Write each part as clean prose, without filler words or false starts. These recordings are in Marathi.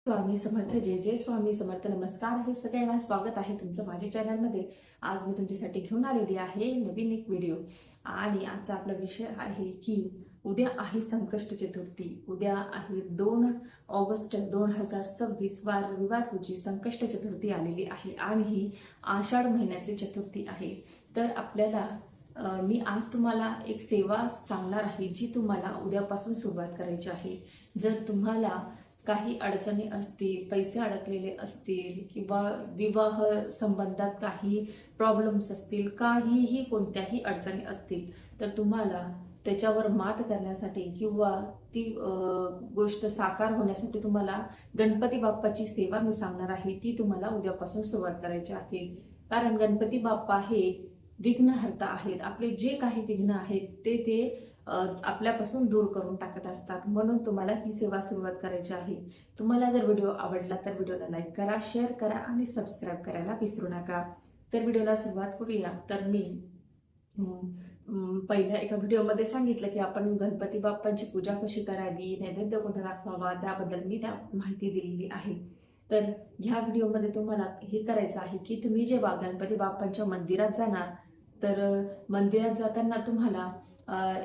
स्वामी समर्थ. जय जय स्वामी समर्थ. नमस्कार आहे सगळ्यांना, स्वागत आहे तुमचं माझ्या चॅनलमध्ये. आज मी तुमच्यासाठी घेऊन आलेली आहे नवीन एक व्हिडिओ. आणि आजचा आपला विषय आहे की उद्या आहे संकष्ट चतुर्थी. उद्या आहे 2 ऑगस्ट 2026 वार रविवार रोजी संकष्ट चतुर्थी आलेली आहे आणि ही आषाढ महिन्यातली चतुर्थी आहे. तर आपल्याला मी आज तुम्हाला एक सेवा सांगणार आहे जी तुम्हाला उद्यापासून सुरुवात करायची आहे. जर तुम्हाला काही अडचणी असतील, पैसे अडकलेले असतील किंवा विवाह संबंधात काही प्रॉब्लेम्स असतील, काहीही कोणत्याही अडचणी असतील, तर तुम्हाला त्याच्यावर मात करण्यासाठी किंवा ती गोष्ट साकार होण्यासाठी तुम्हाला गणपती बाप्पाची सेवा मी सांगणार आहे. ती तुम्हाला उद्यापासून सुरुवात करायची आहे. कारण गणपती बाप्पा हे विघ्नहर्ता आहेत. आपले जे काही विघ्न आहेत ते आपल्यापासून दूर करून टाकत असतात. म्हणून तुम्हाला ही सेवा सुरुवात करायची आहे. तुम्हाला जर व्हिडिओ आवडला तर व्हिडिओला लाईक करा, शेअर करा आणि सबस्क्राईब करायला विसरू नका. तर व्हिडिओला सुरुवात करूया. तर मी पहिल्या एका व्हिडिओमध्ये सांगितलं की आपण गणपती बाप्पांची पूजा कशी करावी, नैवेद्य कोणता दाखवावा, त्याबद्दल मी माहिती दिलेली आहे. तर ह्या व्हिडिओमध्ये तुम्हाला हे करायचं आहे की तुम्ही जेव्हा गणपती बाप्पांच्या मंदिरात जाणार, तर मंदिरात जाताना तुम्हाला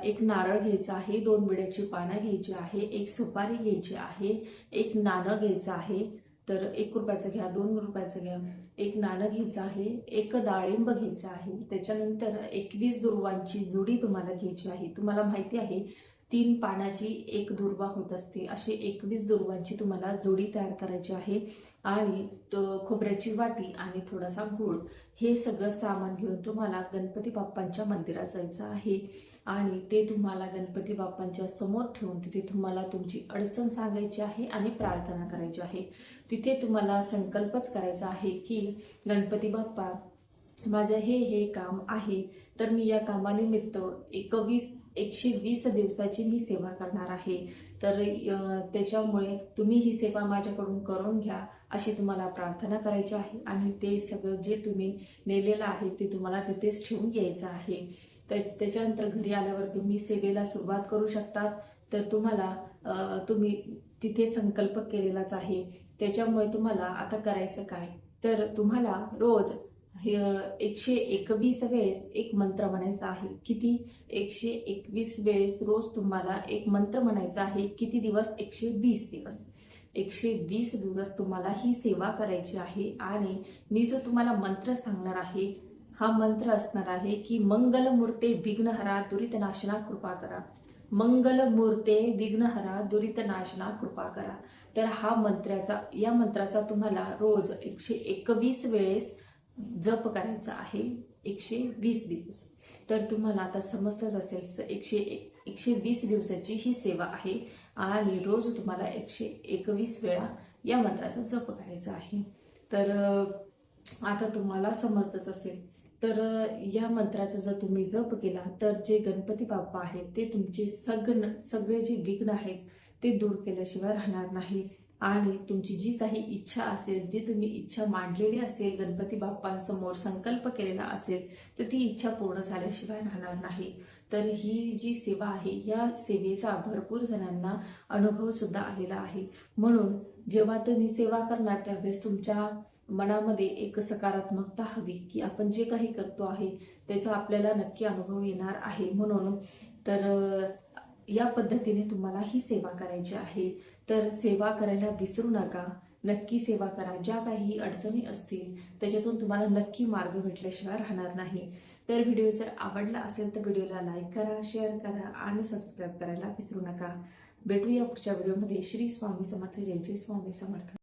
एक नारळ घ्यायचा आहे, 2 विड्याची पानं घ्यायची आहे, एक सुपारी घ्यायची आहे, एक नाणं घ्यायचं आहे. तर 1 रुपयाचं घ्या, 2 रुपयाचं घ्या, एक नाणं घ्यायचं आहे, एक डाळिंब घ्यायचं आहे. त्याच्यानंतर 21 दुर्वांची जोडी तुम्हाला घ्यायची आहे. तुम्हाला माहिती आहे 3 पानाची 1 दुर्वा होत असते. अशी 21 दुर्वांची तुम्हाला जोडी तयार करायची आहे. आणि खोबऱ्याची वाटी आणि थोडासा गूळ, हे सगळं सामान घेऊन तुम्हाला गणपती बाप्पांच्या मंदिरात जायचं आहे. आणि ते तुम्हाला गणपती बाप्पांच्या समोर ठेवून तिथे तुम्हाला तुमची अडचण सांगायची आहे आणि प्रार्थना करायची आहे. तिथे तुम्हाला संकल्पच करायचा आहे की गणपती बाप्पा, माझं हे काम आहे, तर मी या कामानिमित्त 120 दिवसाची मी सेवा करणार आहे. तर त्याच्यामुळे तुम्ही ही सेवा माझ्याकडून करून घ्या, अशी तुम्हाला प्रार्थना करायची आहे. आणि ते सगळं जे तुम्ही नेलेलं आहे ते तुम्हाला तिथेच ठेवून घ्यायचं आहे. तर त्याच्यानंतर घरी आल्यावर तुम्ही सेवेला सुरुवात करू शकतात. तर तुम्हाला तुम्ही तिथे संकल्प केलेलाच आहे. त्याच्यामुळे तुम्हाला आता करायचं काय, तर तुम्हाला रोज 121 वेळेस एक मंत्र म्हणायचा आहे. किती? 121 वेळेस रोज तुम्हाला एक मंत्र म्हणायचा आहे. किती दिवस? 120 दिवस. 120 दिवस तुम्हाला ही सेवा करायची आहे. आणि मी जो तुम्हाला मंत्र सांगणार आहे, हा मंत्र असणार आहे की मंगलमूर्ते विघ्नहरा दुरितनाशना कृपा करा. मंगलमूर्ते विघ्नहरा दुरितनाशना कृपा करा. तर या मंत्राचा तुम्हाला रोज 121 वेळेस जप करायचा आहे, 120 दिवस. तर तुम्हाला आता समजतच असेल 120 दिवसाची ही सेवा आहे. आणि रोज तुम्हाला 121 वेळा या मंत्राचा जप करायचा आहे. तर आता तुम्हाला समजतच असेल. तर या मंत्राचा जर तुम्ही जप केला तर जे गणपती बाप्पा आहेत ते तुमचे सगळे जे विघ्न आहेत ते दूर केल्याशिवाय राहणार नाही. आणि तुमची जी काही इच्छा असेल, जी तुम्ही इच्छा मांडलेली असेल, गणपती बाप्पांसमोर संकल्प केलेला असेल, तर ती इच्छा पूर्ण झाल्याशिवाय राहणार नाही. तर ही जी सेवा आहे, या सेवेचा भरपूर जणांना अनुभव सुद्धा आलेला आहे. म्हणून जेव्हा तुम्ही सेवा करणार त्यावेळेस तुमच्या मनामध्ये एक सकारात्मकता हवी की आपण जे काही करतो आहे त्याचा आपल्याला नक्की अनुभव येणार आहे. म्हणून तर या पद्धतीने तुम्हाला ही सेवा करायची आहे. तर सेवा करायला विसरू नका. नक्की सेवा करा. ज्या काही अडचणी असतील त्याच्यातून तुम्हाला नक्की मार्ग भेटल्याशिवाय राहणार नाही. तर व्हिडिओ जर आवडला असेल तर व्हिडिओला लाईक करा, शेअर करा आणि सबस्क्राईब करायला विसरू नका. भेटूया पुढच्या व्हिडिओमध्ये. श्री स्वामी समर्थ. जय जय स्वामी समर्थ.